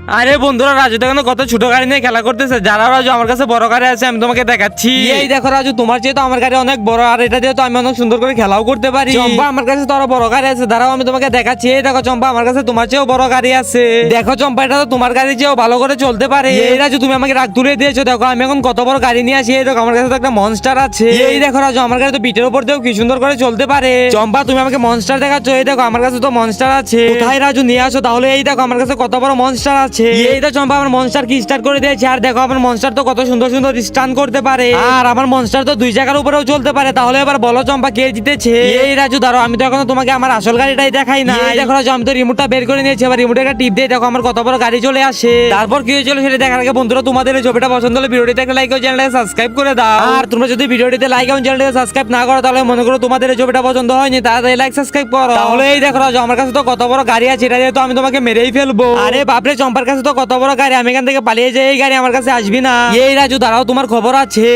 আরে বন্ধুরা, রাজু দেখো কত ছোট গাড়ি নিয়ে খেলা করতেছে। যারা রাজু আমার কাছে বড় গাড়ি আছে, আমি তোমাকে দেখাচ্ছি। এই দেখো রাজু, তোমার চেয়ে তো আমার গাড়ি অনেক বড়, আর এটা দিয়ে তো আমি অনেক সুন্দর করে খেলাও করতে পারি। চম্পা, আমার কাছে তো আরো বড় গাড়ি আছে, দাঁড়াও আমি তোমাকে দেখাচ্ছি। এই দেখো চম্পা, আমার কাছে তোমার চেয়েও বড় গাড়ি আছে। দেখো চম্পা, এটা তো তোমার গাড়ি চেয়েও ভালো করে চলতে পারে। এই রাজু, তুমি আমাকে রাগ তুলে দিয়েছো। দেখো আমি এখন কত বড় গাড়ি নিয়ে আসি। এই দেখো আমার কাছে তো একটা মনস্টার আছে। এই দেখো রাজু, আমার গাড়ি তো পিঠের উপর দিয়েও কি সুন্দর করে চলতে পারে। চম্পা, তুমি আমাকে মনস্টার দেখাচ্ছ। এই দেখো আমার কাছে তো মনস্টার আছে। কোথায় রাজু, নিয়ে আসো তাহলে। এই দেখো আমার কাছে কত বড় মনস্টার আছে। এই তো চম্পা, আমার মনস্টার কি স্টার্ট করে দিয়েছে। আর দেখো আমার মনস্টার তো কত সুন্দর সুন্দর স্টান করতে পারে। আর আমার মনস্টার তো 2 জায়গার উপরেও চলতে পারে। তাহলে এবার বলো চম্পা, কে জিতেছে? এই রাজু দাঁড়াও, আমি তো এখনো তোমাকে আমার আসল গাড়িটাই দেখাই না। এই দেখো রাজু, আমি তো রিমোটটা বের করে নিয়েছি। এবার রিমোটে একটা টিপ দিয়ে দেখো আমার কত বড় গাড়ি চলে আসে। তারপর কি হয়েছিল সেটা দেখার আগে বন্ধুরা, তোমাদের এই ছবিটা পছন্দ হলে ভিডিওটিতে একটা লাইক ও চ্যানেলটাকে সাবস্ক্রাইব করে দাও। আর তোমরা যদি ভিডিওটিতে লাইক এবং চ্যানেলটাকে সাবস্ক্রাইব না করো, তাহলে মনে করো তোমাদের এই ছবিটা পছন্দ হয়নি, তাড়াতাড়ি লাইক সাবস্ক্রাইব করো। তাহলে এই দেখো রাজু, আমার কাছে তো কত বড় গাড়ি আছে, এটা দিয়ে তো আমি তোমাকে মেরেই ফেলবো। আরে বাপরে, চম্পার কাছে তো কত বড় গাড়ি, আমি এখান থেকে পালিয়ে যাই, এই গাড়ি আমার কাছে আসবি না। এই রাজু দাঁড়াও, তোমার খবর আছে।